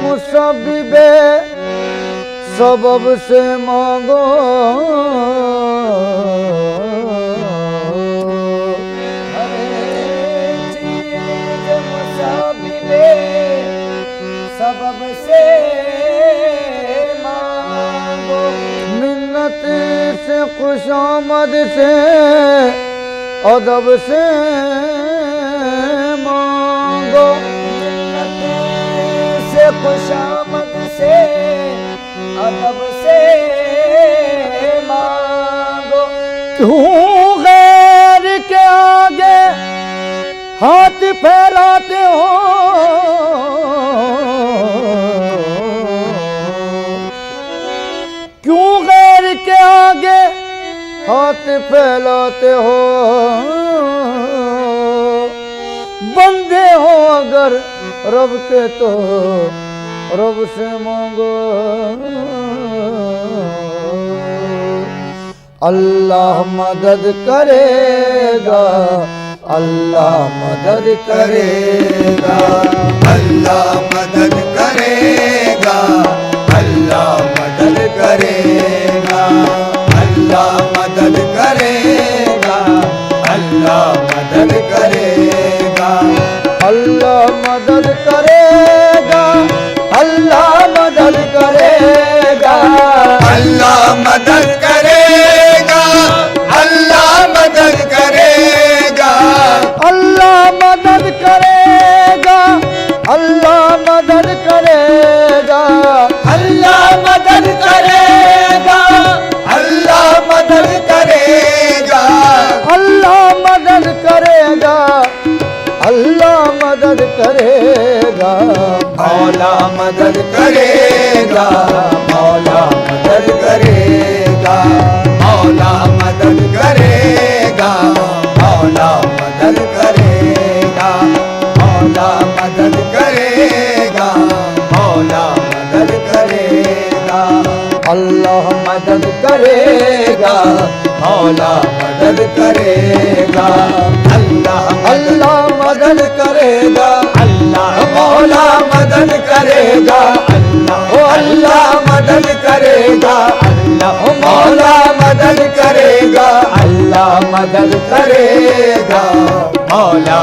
मुसब्बिबे सबब से मांगो। सबब से मांगो। मिन्नत से खुशामद से अदब से मांगो। मिन्नत से खुशामद से अदब से मांगो। क्यों गैर के आगे हाथ फैलाते हो, क्यों गैर के आगे हाथ फैलाते हो। बंदे हो अगर रब के तो रब से मांगो। अल्लाह मदद करेगा, अल्लाह मदद करेगा, अल्लाह मदद करेगा, अल्लाह मदद करेगा, अल्लाह मदद करेगा, अल्लाह मदद करेगा, अल्लाह मदद करेगा, अल्लाह मदद करेगा, अल्लाह मदद करेगा, अल्लाह मदद करेगा, अल्लाह मदद करेगा, अल्लाह मदद करेगा, अल्लाह मदद करेगा, अल्लाह मदद करेगा, अल्लाह मदद करेगा, अल्लाह मदद करेगा, मौला मदद करेगा, मौला मदद करेगा, मौला मदद करेगा, मौला मदद करेगा, मौला मदद करेगा, मौला मदद करेगा, अल्लाह मदद करेगा, मौला मदद करेगा, अल्लाह अल्लाह मदद करेगा, अल्लाह मौला मदद करेगा, अल्लाह ओ अल्लाह मदद करेगा, अल्लाह मौला मदद करेगा, अल्लाह मदद करेगा, मौला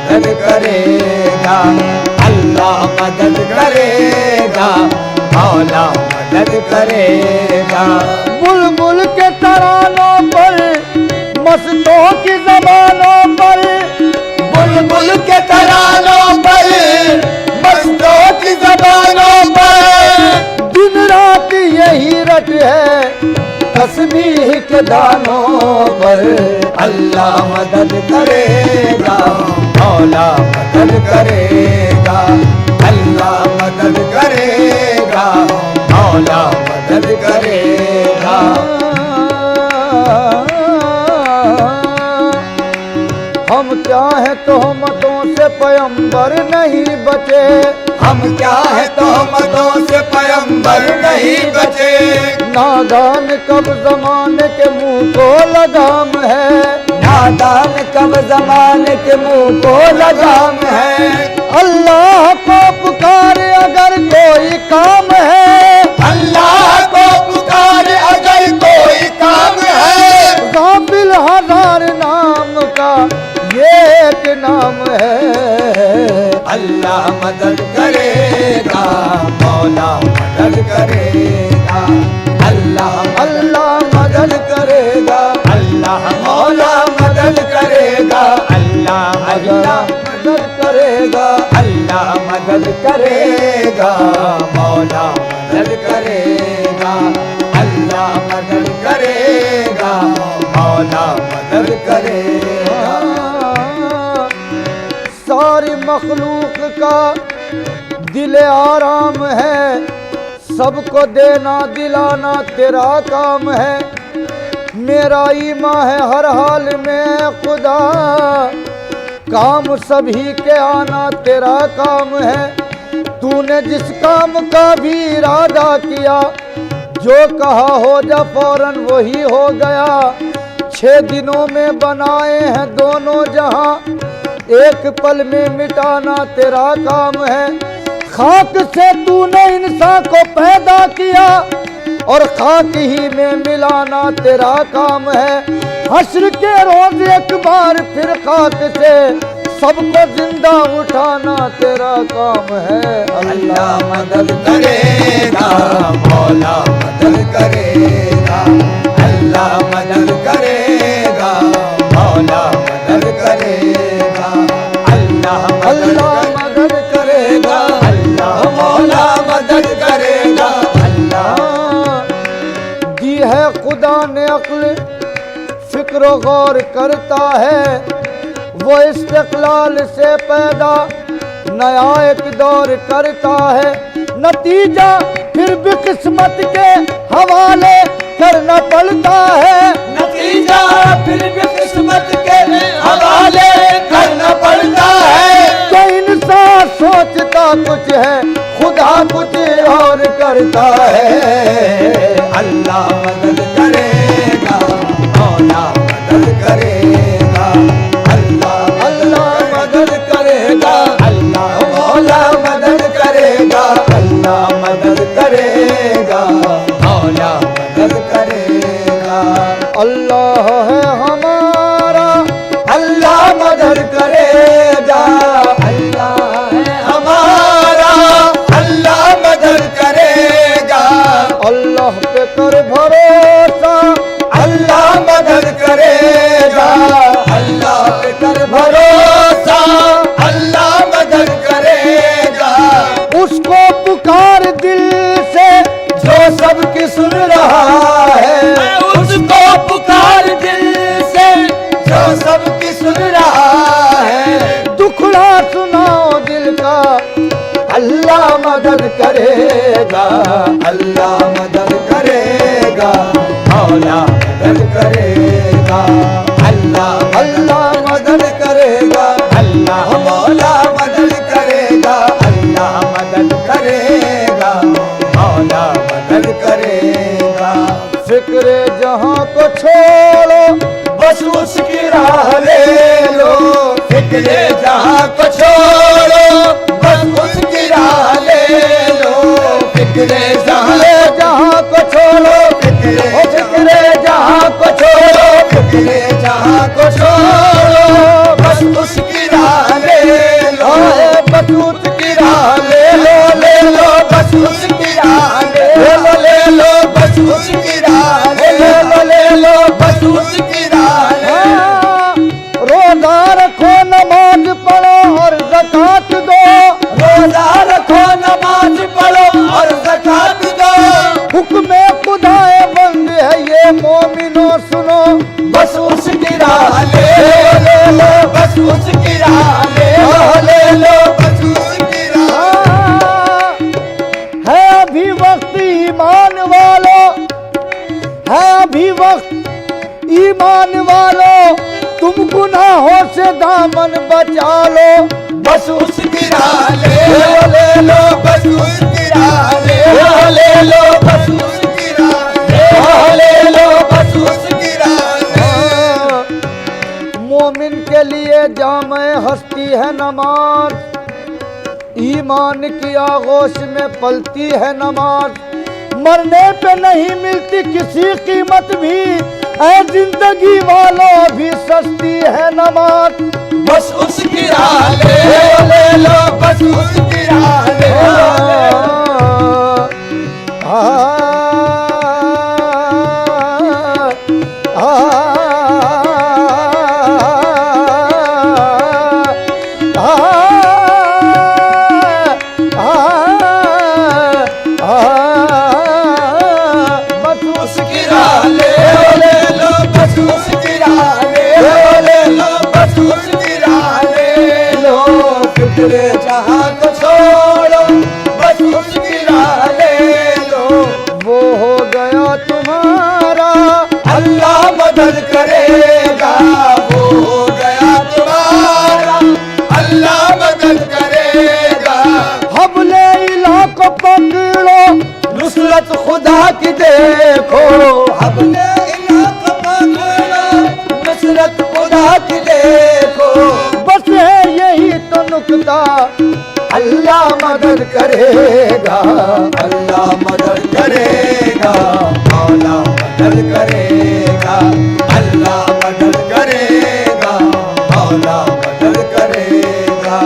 मदद करेगा, अल्लाह मदद करेगा, मौला मदद करेगा। बुलबुल के तरानों पर, मस्तों की जबानों पर, बुलबुल के तरानों पर, मस्तों की जबानों पर, दिन रात यही रट है तस्बीह के दानों पर। अल्लाह मदद करेगा, मौला मदद करेगा, अल्लाह मदद करेगा, मौला मदद करेगा। हम क्या है तोहमतों से पैगंबर नहीं बचे, हम क्या है तोहमतों से पैगंबर नहीं बचे, नादान कब जमाने के मुंह को लगाम है, नादान कब जमाने के मुंह को लगाम है, अल्लाह को पुकार अगर कोई काम है, अल्लाह को पुकार अगर कोई काम है, गाफिल हजार नाम का ये एक नाम है। अल्लाह मदद करेगा, मौला मदद करेगा, अल्लाह अल्लाह मदद करेगा, अल्लाह मौला मदद करेगा, अल्लाह अल्लाह मदद करेगा, अल्लाह मदद करेगा, मौला मदद करेगा, अल्लाह मदद करेगा, मौला मदद करेगा। सारी मखलूक का दिल आराम है, सबको देना दिलाना तेरा काम है। मेरा ईमान है हर हाल में खुदा, काम सभी के आना तेरा काम है। तूने जिस काम का भी इरादा किया, जो कहा हो जा फौरन वही हो गया। 6 दिनों में बनाए हैं दोनों जहां, एक पल में मिटाना तेरा काम है। खाक से तूने इंसान को पैदा किया और खाक ही में मिलाना तेरा काम है। हश्र के रोज एक बार फिर खाक से सबको जिंदा उठाना तेरा काम है। अल्लाह मदद करेगा, मौला मदद करेगा, अल्लाह मदद करेगा, मौला मदद करेगा, अल्लाह मदद करेगा, अल्लाह मौला मदद करेगा, अल्लाह। दी है खुदा ने अक्ल, फिक्र गौर करता है, वो इस्तिक़लाल से पैदा नया एक दौर करता है। नतीजा फिर भी किस्मत के हवाले करना पड़ता है। नतीजा फिर भी किस्मत के हवाले करना पड़ता है। तो इंसान सोचता कुछ है, खुदा कुछ और करता है। अल्लाह मदद करेगा, मौला मदद करेगा, अल्लाह मदद करेगा, अल्लाह मौला मदद करेगा, अल्लाह मदद करेगा, मौला मदद करेगा। अल्लाह है हमारा, अल्लाह मदद करेगा, अल्लाह है हमारा, अल्लाह मदद करेगा, अल्लाह पे कर भरोसा, अल्लाह मदद करेगा, अल्लाह पे कर भरोसा, अल्लाह मदद करेगा। उसको पुकार दिल से जो सबकी सुन रहा है, उसको पुकार दिल से जो सबकी सुन रहा है। दुखड़ा सुनाओ दिल का, अल्लाह मदद करेगा, अल्लाह मदद करेगा, मौला मदद करेगा, अल्लाह मदद करेगा, अल्लाह मौला मदद करेगा, अल्लाह मदद करेगा, मौला मदद करेगा। फिक्र जहां को छोड़ो, बस उसकी राह ले लो, फिक्रे जहां को छोड़ो, बस उसकी राह ले लो, फिक्रे जहां को छोड़ो, फिक्रे जहां को छोड़ो, फिक्रे जहां को छोड़ो, बस उसकी राह ले लो, बस उसकी राह ले लो, ले लो, बस उसकी राह ले लो, ले लो, बस उसकी राह ले लो, ले लो, बस उसकी राह ले लो। रोजा रखो नमाज पढ़ो और ज़कात दो, रोजा रखो नमाज पढ़ो और ज़कात दो, हुक्म खुदाए बंद है ये मोमिनो सुनो। बस उसकी राह ले लो, ले लो, बस उसकी राह ले लो, ले लो, बस उसकी राह। है अभी वक्त ईमान वालो, है अभी वक्त ईमान वालो, तुम गुनाहों से दामन बचा लो। बस उसकी राह ले लो, ले लो, बस उसकी राह ले लो, ले लो, बस उसकी राह ले लो, ले लो, बस उसकी राह ले लो। मोमिन के लिए जामे हस्ती है नमाज, ईमान की आगोश में पलती है नमाज। मरने पे नहीं मिलती किसी कीमत भी, ऐ जिंदगी वालों भी सस्ती है नमाज। बस उसकी राह ले लो, ले लो, बस उसकी राह ले लो, ले लो। बस उसकी राह ले लो, ले लो, बस उसकी राह ले लो, ले लो, बस उसकी राह ले लो, फिक्रे जहां को छोड़ो, बस उसकी राह ले लो। वो हो गया तुम्हारा, अल्लाह मदद करेगा, वो हो गया तुम्हारा, अल्लाह मदद करेगा। हबले इला को पकड़ो, नुसरत खुदा की देखो, हमने इलाका पकड़ो, नुसरत खुदा की देखो। बस है यही तो नुकता, अल्लाह मदद करेगा, अल्लाह मदद करेगा, मौला मदद करेगा, अल्लाह मदद करेगा, मौला मदद करेगा।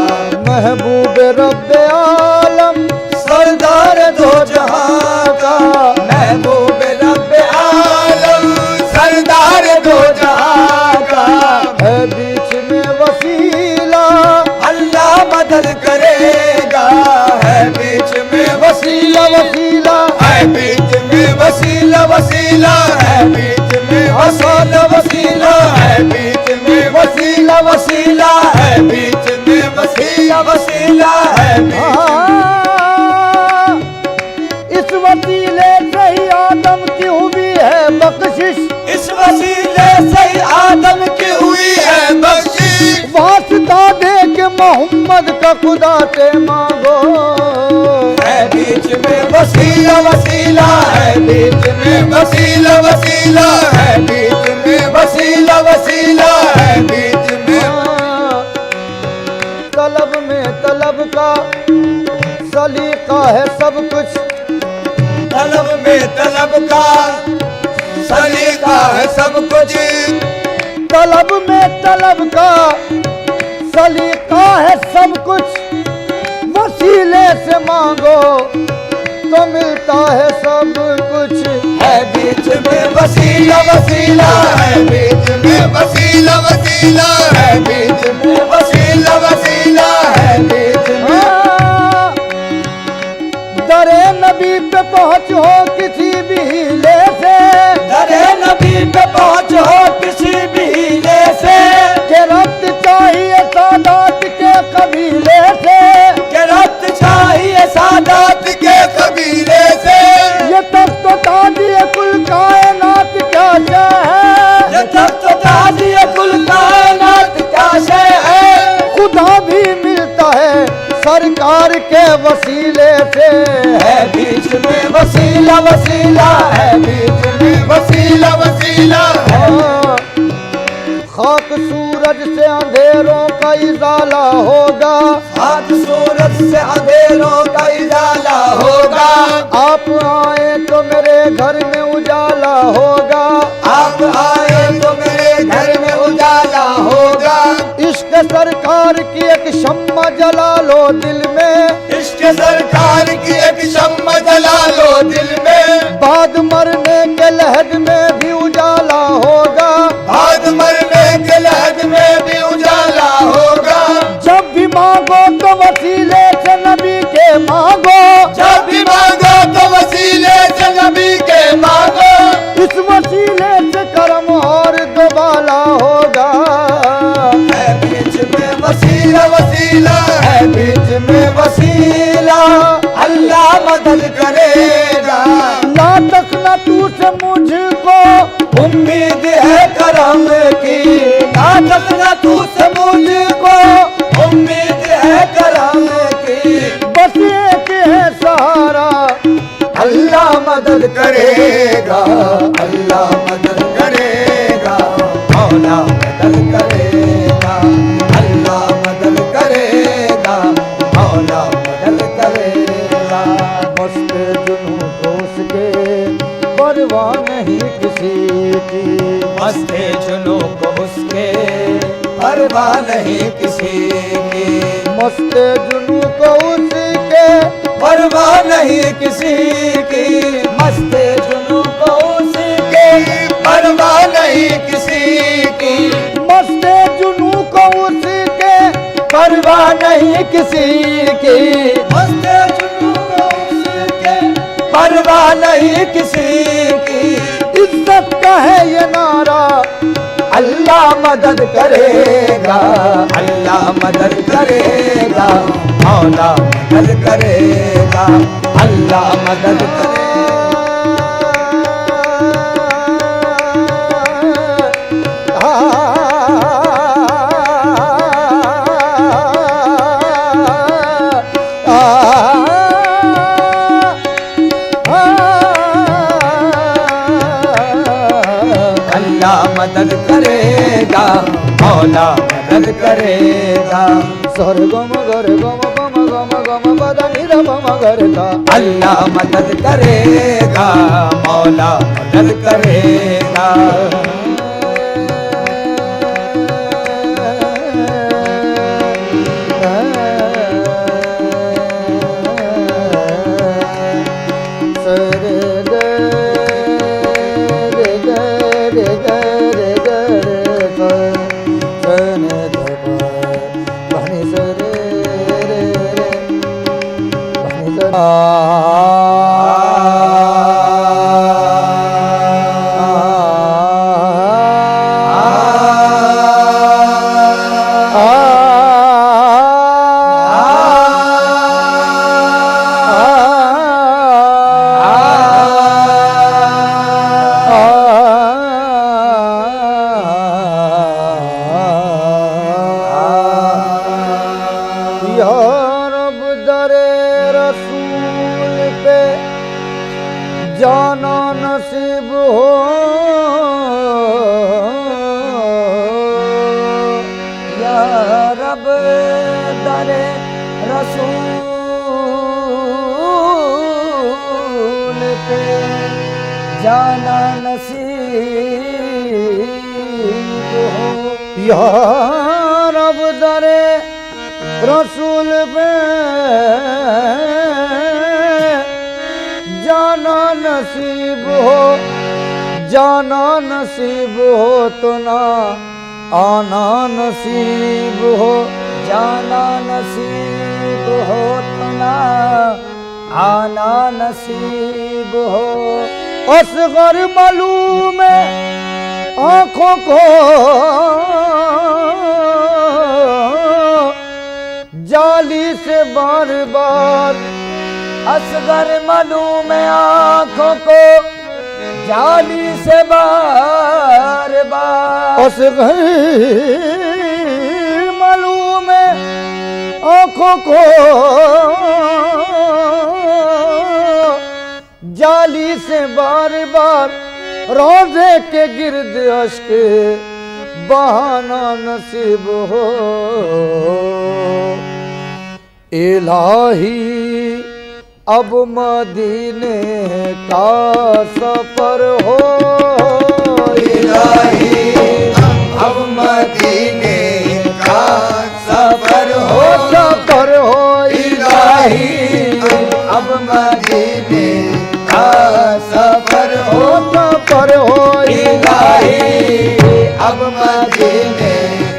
महबूब रब्बे आलम सरदार दो जहां का, महबूब रब्बे आलम सरदार दो जहां का, है बीच में वसीला, अल्लाह मदद करेगा, है बीच में वसीला, वसीला है बीच में वसीला, वसीला है बीच में वसीला, वसीला है बीच में वसीला, वसीला है बीच में वसीला, वसीला है बीच हाँ, इस वसीले से ही आदम की हुई है बख्शिश, इस वसीले से ही आदम की हुई है बख्शिश, वास्ता दे के मोहम्मद का खुदा से मांगो, है बीच में वसीला, वसीला है बीच में वसीला, वसीला है बीच में वसीला, वसीला है बीच में। हाँ, तलब में तलब का सलीका है सब कुछ, तलब में तलब का सलीका है सब कुछ, तलब में तलब का सलीका है सब कुछ, वसीले से मांगो तो मिलता है सब कुछ, है बीच में वसीला, वसीला है बीच में वसीला, वसीला है बीच में वसीला, वसीला है बीच में। हाँ, दरे नबी पे पहुँचो किसी भी हीले से, दरे नबी पे पहुँचो किसी भी हीले से, के रब्त चाहिए सादात के कबीले से, के रब्त चाहिए सादात के कबीले से, ये तब तो ताजिए कुल कायनात क्या है, ये तब तो ताजिए कुल कायनात क्या शय है, खुदा भी मिलता है सरकार के वसीले से, है बीच में वसीला, वसीला है बीच में वसीला, वसीला है। हाँ, खाक सूरज से अंधेरों का इजाला होगा, हाथ सूरज से अंधेरों का इजाला होगा, आप आए तो मेरे घर में उजाला होगा, आप आए तो मेरे घर में उजाला होगा, इश्क सरकार की एक शम्मा जला लो दिल में, इश्क सरकार की एक शम्मा जला लो दिल में, बाद मरने के लहद में भी उजाला होगा, बाद मरने के लहद में भी उजाला होगा, जब भी मांगो तो वसीले से नबी के मांगो, जब भी मांगो तो वसीले से नबी के मांगो, इस वसीले से करम और दोबाला होगा, है बीच में वसीला, वसीला है बीच में वसीला, अल्लाह मदद करेगा, ना तक न तू से मुझको उम्मीद है करम की, ना तक न तू से मुझको उम्मीद है करम की, बस एक है सहारा, अल्लाह मदद करेगा, अल्लाह मदद करेगा, मौला मदद करेगा, अल्लाह मदद करेगा, मौला मदद करेगा। मस्त जुनू को उसके परवाह नहीं किसी की, मस्ते जुनू को उसके परवाह नहीं किसी की, मस्त जुनू को उसके परवाह नहीं किसी की, मस्ते जुनू को उसके परवाह नहीं किसी की, मस्त जुनू को उसके परवाह नहीं किसी की, मस्ते जुनू को उसके परवाह नहीं किसी की, इज्जत का है ये नारा, अल्लाह मदद करेगा, अल्लाह मदद करेगा, मौला मदद करेगा, अल्लाह मदद करेगा। अल्लाह मदद करेगा, मौला मदद करेगा। स्वर्गम गर गम गम गम गम पद निर मगरता अल्लाह मदद करेगा, मौला मदद करेगा। जाना नसीब हो या रब दरे रसूल पे जाना नसीब हो। या रब दरे रसूल पे जाना नसीब हो, जाना नसीब हो तो ना आना नसीब हो, जाना नसीब हो तो ना आना नसीब हो। असगर मालूम है आँखों को जाली से बार बार, असगर मालूम है आँखों को जाली से बार बार। असगर मालूम है आँखों को जाली से बार बार, रोज़े के गिर्द अश्क बहाना नसीब हो। इलाही अब मदीने का सफर हो, इलाही अब मदीने का सफर हो, सफर हो इलाही अब मदीने का सफर हो, सफर हो इलाही अब मदीने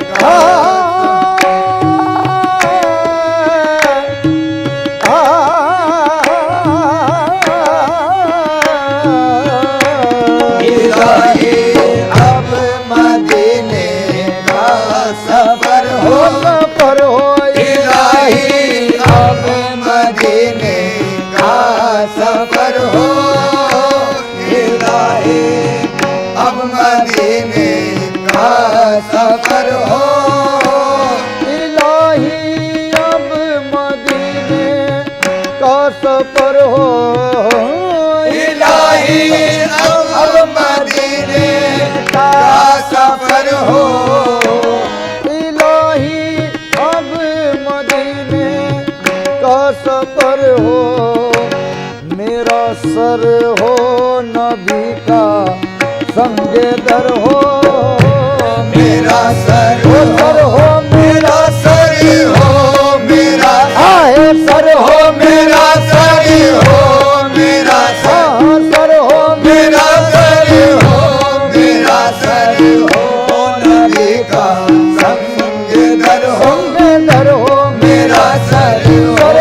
का सफर हो, सफर हो इलाही अब मदीने का सफर हो, इलाही अब मदीने का सफर हो, इलाही अब मदीने का सफर हो, इलाही अब मदीने का सफर हो, सफर हो। मेरा सर हो नबी का संगे दर हो, मेरा सर हो सर हो मेरा सर हो, मेरा आए सर हो मेरा सर हो, मेरा सर हो मेरा सर हो, मेरा सर हो नबी का संग दर हो, दर हो मेरा सर हो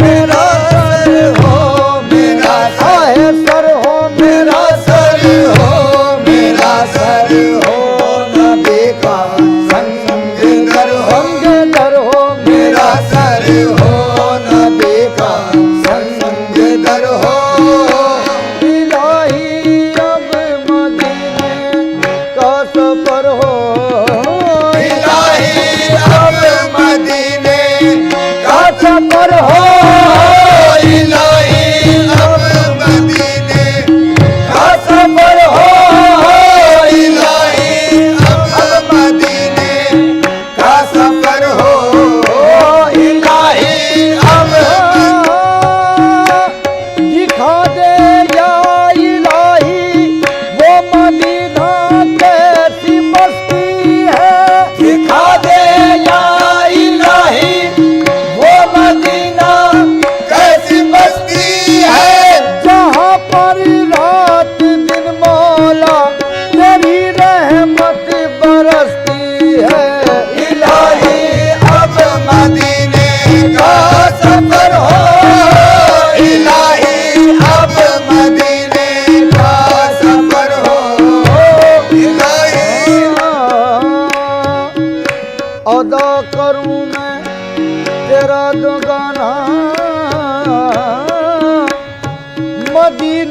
मेरा सर हो, मेरा आए सर हो मेरा सर हो, मेरा सर हो नबी का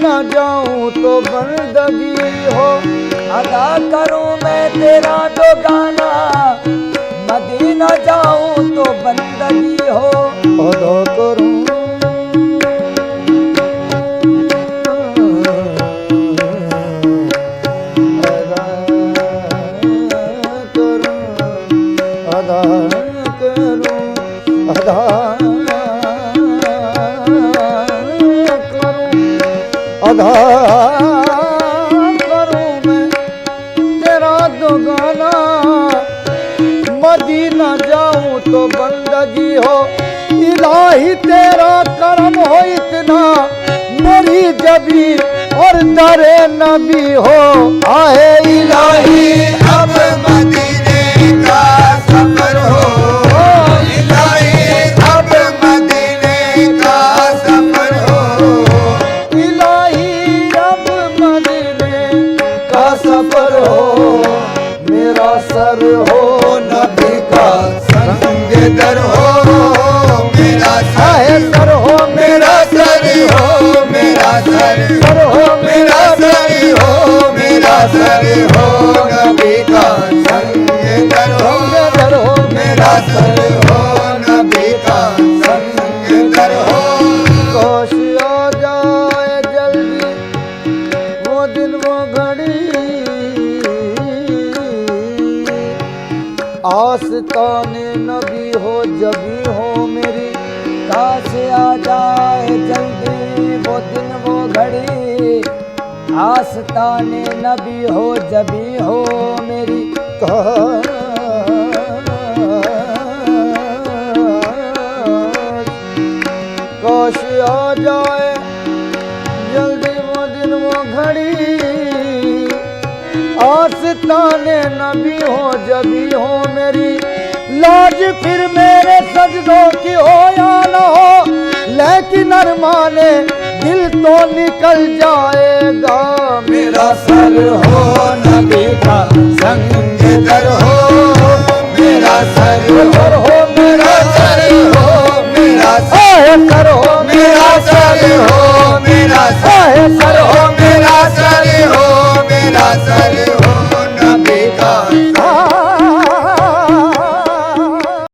न जाऊं तो बंदगी हो। अदा करूं मैं तेरा जो गाना, मदीना जाऊं तो बंदगी हो। अदा करूं अदा करूं मैं तेरा दो गाना, मदीना जाऊं तो बंदगी हो। इलाही तेरा करम हो इतना, मेरी जबी और दरे नबी हो। आए इलाही अब मदीने का सफर हो, इलाही अब मदीने का सफर हो। इलाही अब मदीने का सफर हो। मेरा सर हो नबी का संग दर हो, मेरा सर हो मेरा सर हो, मेरा सर हो मेरा सर हो, मेरा सर हो। नबी का संग दर हो, मेरा सर हो। नबी का संग दर हो। काश आ जाए जल्दी वो दिन वो घड़ी, आस्ताने नबी हो जबी हो मेरी। काश आ जाए जल्दी वो दिन वो घड़ी, आस्ताने नबी हो जबी हो मेरी। काश आ जाए जल्दी वो दिन वो घड़ी, आस्ताने नबी हो जबी हो मेरी। लाज फिर मेरे सजदों की हो या न हो, लेकिन अरमाने दिल तो निकल जाएगा। मेरा सर हो नबी का संग दर हो, मेरा सर हो, मेरा सर हो, मेरा सर सर हो मेरा सर हो, मेरा सर हो।